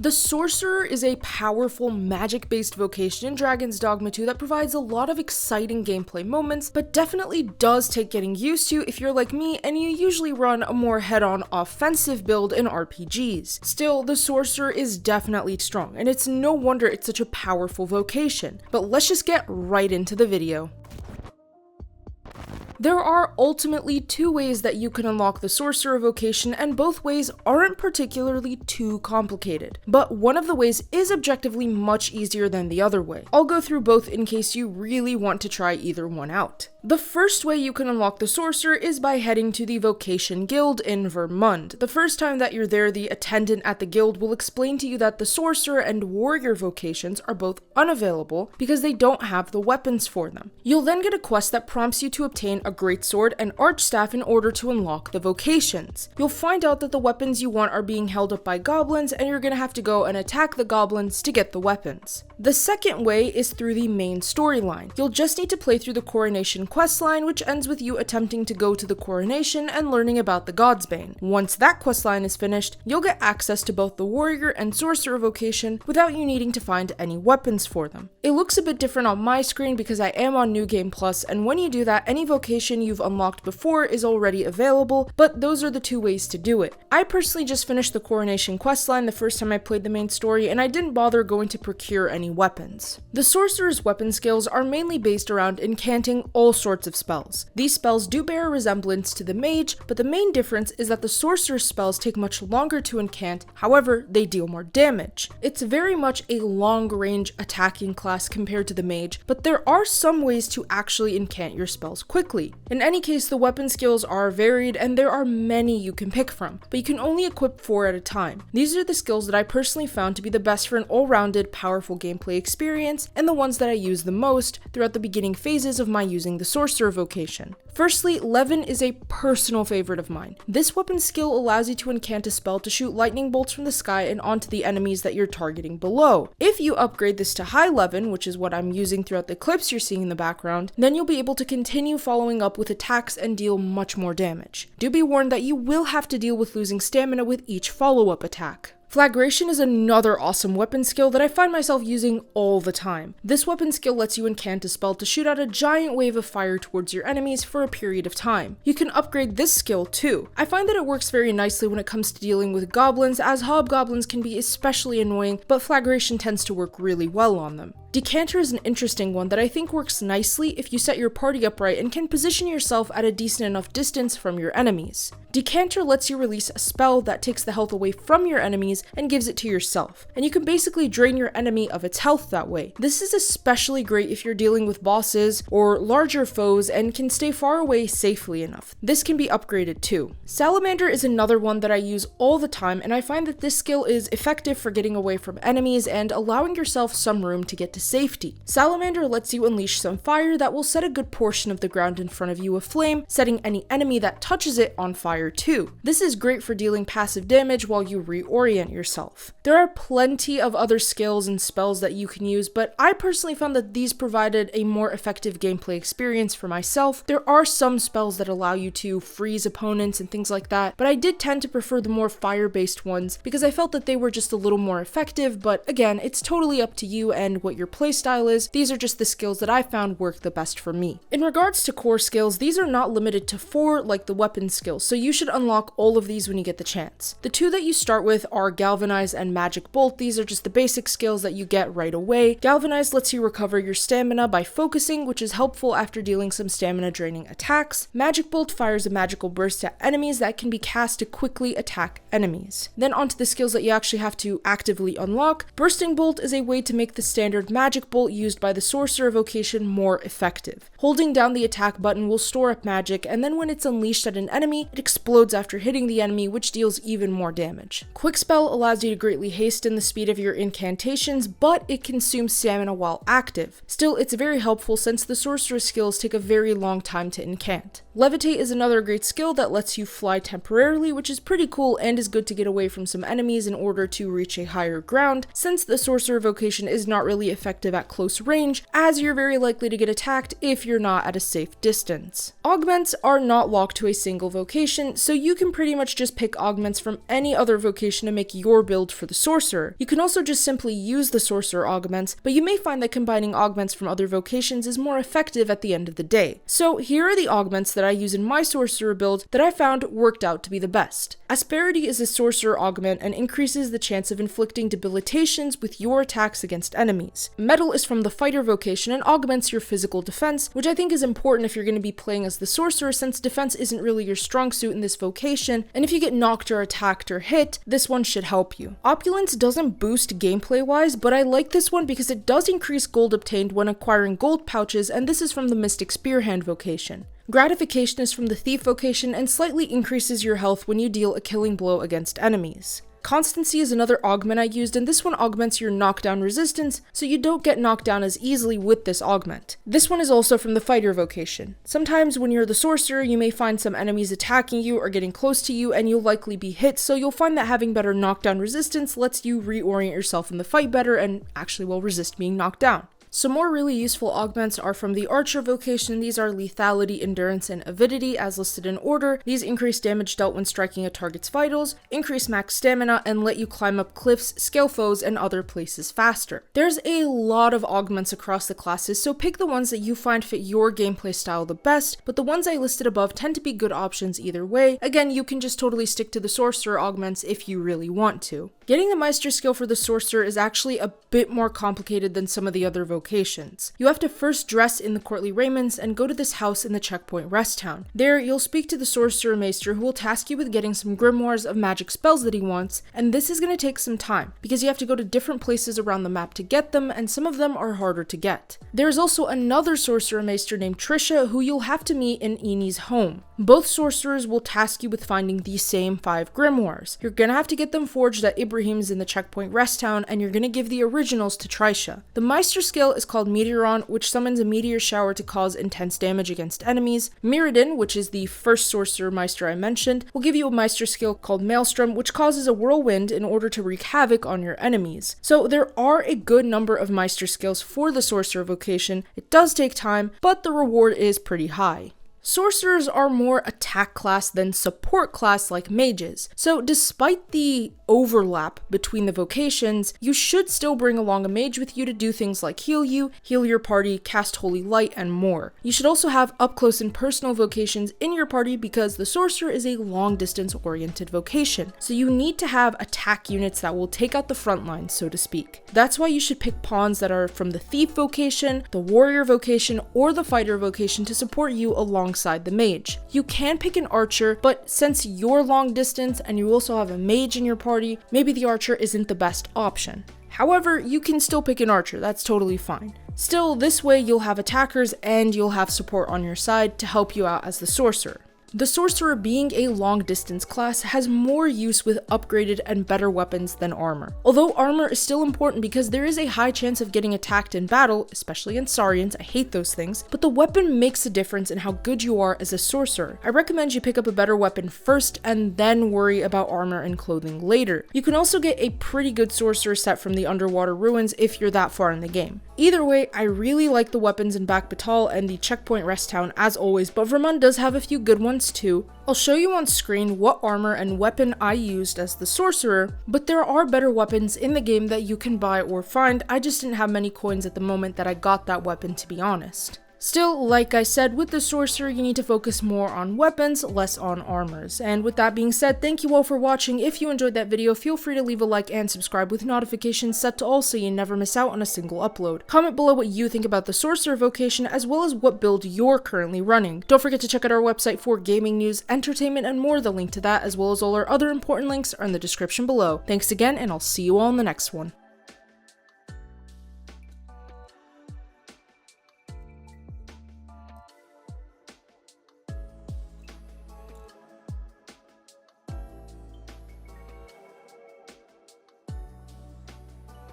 The Sorcerer is a powerful magic-based vocation in Dragon's Dogma 2 that provides a lot of exciting gameplay moments, but definitely does take getting used to if you're like me and you usually run a more head-on offensive build in RPGs. Still, the Sorcerer is definitely strong, and it's no wonder it's such a powerful vocation. But let's just get right into the video. There are ultimately two ways that you can unlock the Sorcerer Vocation, and both ways aren't particularly too complicated. But one of the ways is objectively much easier than the other way. I'll go through both in case you really want to try either one out. The first way you can unlock the Sorcerer is by heading to the Vocation Guild in Vermund. The first time that you're there, the attendant at the guild will explain to you that the Sorcerer and Warrior vocations are both unavailable because they don't have the weapons for them. You'll then get a quest that prompts you to obtain a greatsword and archstaff in order to unlock the vocations. You'll find out that the weapons you want are being held up by goblins, and you're gonna have to go and attack the goblins to get the weapons. The second way is through the main storyline. You'll just need to play through the Coronation questline, which ends with you attempting to go to the Coronation and learning about the Godsbane. Once that questline is finished, you'll get access to both the Warrior and Sorcerer vocation without you needing to find any weapons for them. It looks a bit different on my screen because I am on New Game Plus, and when you do that, any vocation you've unlocked before is already available, but those are the two ways to do it. I personally just finished the Coronation questline the first time I played the main story, and I didn't bother going to procure any weapons. The Sorcerer's weapon skills are mainly based around incanting all sorts of spells. These spells do bear a resemblance to the mage, but the main difference is that the Sorcerer's spells take much longer to incant, however, they deal more damage. It's very much a long-range attacking class compared to the mage, but there are some ways to actually incant your spells quickly. In any case, the weapon skills are varied, and there are many you can pick from, but you can only equip 4 at a time. These are the skills that I personally found to be the best for an all-rounded, powerful gameplay experience, and the ones that I use the most throughout the beginning phases of my using the Sorcerer vocation. Firstly, Levin is a personal favorite of mine. This weapon skill allows you to incant a spell to shoot lightning bolts from the sky and onto the enemies that you're targeting below. If you upgrade this to High Levin, which is what I'm using throughout the clips you're seeing in the background, then you'll be able to continue following up with attacks and deal much more damage. Do be warned that you will have to deal with losing stamina with each follow-up attack. Flagration is another awesome weapon skill that I find myself using all the time. This weapon skill lets you incant a spell to shoot out a giant wave of fire towards your enemies for a period of time. You can upgrade this skill too. I find that it works very nicely when it comes to dealing with goblins, as hobgoblins can be especially annoying, but flagration tends to work really well on them. Decanter is an interesting one that I think works nicely if you set your party up right and can position yourself at a decent enough distance from your enemies. Decanter lets you release a spell that takes the health away from your enemies and gives it to yourself, and you can basically drain your enemy of its health that way. This is especially great if you're dealing with bosses or larger foes and can stay far away safely enough. This can be upgraded too. Salamander is another one that I use all the time, and I find that this skill is effective for getting away from enemies and allowing yourself some room to get to safety. Salamander lets you unleash some fire that will set a good portion of the ground in front of you aflame, setting any enemy that touches it on fire too. This is great for dealing passive damage while you reorient yourself. There are plenty of other skills and spells that you can use, but I personally found that these provided a more effective gameplay experience for myself. There are some spells that allow you to freeze opponents and things like that, but I did tend to prefer the more fire-based ones because I felt that they were just a little more effective, but again, it's totally up to you and what your playstyle is. These are just the skills that I found work the best for me. In regards to core skills, these are not limited to 4 like the weapon skills, so you should unlock all of these when you get the chance. The 2 that you start with are Galvanize and Magic Bolt. These are just the basic skills that you get right away. Galvanize lets you recover your stamina by focusing, which is helpful after dealing some stamina draining attacks. Magic Bolt fires a magical burst at enemies that can be cast to quickly attack enemies. Then onto the skills that you actually have to actively unlock. Bursting Bolt is a way to make the standard magic bolt used by the Sorcerer vocation more effective. Holding down the attack button will store up magic, and then when it's unleashed at an enemy, it explodes after hitting the enemy, which deals even more damage. Quick Spell allows you to greatly hasten the speed of your incantations, but it consumes stamina while active. Still, it's very helpful since the Sorcerer skills take a very long time to incant. Levitate is another great skill that lets you fly temporarily, which is pretty cool and is good to get away from some enemies in order to reach a higher ground, since the Sorcerer Vocation is not really effective at close range, as you're very likely to get attacked if you're not at a safe distance. Augments are not locked to a single vocation, so you can pretty much just pick augments from any other vocation to make your build for the Sorcerer. You can also just simply use the Sorcerer augments, but you may find that combining augments from other vocations is more effective at the end of the day. So here are the augments that I use in my Sorcerer build that I found worked out to be the best. Asperity is a Sorcerer augment and increases the chance of inflicting debilitations with your attacks against enemies. Metal is from the Fighter vocation and augments your physical defense, which I think is important if you're going to be playing as the Sorcerer, since defense isn't really your strong suit in this vocation, and if you get knocked or attacked or hit, this one should help you. Opulence doesn't boost gameplay wise, but I like this one because it does increase gold obtained when acquiring gold pouches, and this is from the Mystic Spearhand vocation. Gratification is from the Thief vocation and slightly increases your health when you deal a killing blow against enemies. Constancy is another augment I used, and this one augments your knockdown resistance, so you don't get knocked down as easily with this augment. This one is also from the Fighter vocation. Sometimes when you're the Sorcerer, you may find some enemies attacking you or getting close to you, and you'll likely be hit, so you'll find that having better knockdown resistance lets you reorient yourself in the fight better and actually will resist being knocked down. Some more really useful augments are from the Archer vocation. These are lethality, endurance, and avidity as listed in order. These increase damage dealt when striking a target's vitals, increase max stamina, and let you climb up cliffs, scale foes, and other places faster. There's a lot of augments across the classes, so pick the ones that you find fit your gameplay style the best, but the ones I listed above tend to be good options either way. Again, you can just totally stick to the Sorcerer augments if you really want to. Getting the Maistre Skill for the Sorcerer is actually a bit more complicated than some of the other vocations. You have to first dress in the courtly raiments and go to this house in the checkpoint rest town. There, you'll speak to the Sorcerer Maistre, who will task you with getting some grimoires of magic spells that he wants, and this is going to take some time, because you have to go to different places around the map to get them, and some of them are harder to get. There is also another Sorcerer Maistre named Trisha, who you'll have to meet in Eni's home. Both sorcerers will task you with finding the same 5 grimoires. You're gonna have to get them forged at Ibrahim's in the checkpoint rest town, and you're gonna give the originals to Trisha. The Maistre skill is called Meteoron, which summons a meteor shower to cause intense damage against enemies. Mirrodin, which is the first sorcerer Maistre I mentioned, will give you a Maistre skill called Maelstrom, which causes a whirlwind in order to wreak havoc on your enemies. So there are a good number of Maistre skills for the Sorcerer vocation. It does take time, but the reward is pretty high. Sorcerers are more attack class than support class like mages, so despite the overlap between the vocations, you should still bring along a mage with you to do things like heal you, heal your party, cast holy light, and more. You should also have up close and personal vocations in your party because the sorcerer is a long distance oriented vocation, so you need to have attack units that will take out the front line, so to speak. That's why you should pick pawns that are from the thief vocation, the warrior vocation, or the fighter vocation to support you alongside the mage. You can pick an archer, but since you're long distance and you also have a mage in your party, maybe the archer isn't the best option. However, you can still pick an archer, that's totally fine. Still, this way you'll have attackers and you'll have support on your side to help you out as the sorcerer. The sorcerer, being a long distance class, has more use with upgraded and better weapons than armor. Although armor is still important because there is a high chance of getting attacked in battle, especially in Saurians, I hate those things, but the weapon makes a difference in how good you are as a sorcerer. I recommend you pick up a better weapon first and then worry about armor and clothing later. You can also get a pretty good sorcerer set from the underwater ruins if you're that far in the game. Either way, I really like the weapons in Back Batal and the checkpoint rest town as always, but Vermund does have a few good ones too. I'll show you on screen what armor and weapon I used as the sorcerer, but there are better weapons in the game that you can buy or find. I just didn't have many coins at the moment that I got that weapon, to be honest. Still, like I said, with the sorcerer, you need to focus more on weapons, less on armors. And with that being said, thank you all for watching. If you enjoyed that video, feel free to leave a like and subscribe with notifications set to all so you never miss out on a single upload. Comment below what you think about the sorcerer vocation, as well as what build you're currently running. Don't forget to check out our website for gaming news, entertainment, and more. The link to that, as well as all our other important links, are in the description below. Thanks again, and I'll see you all in the next one.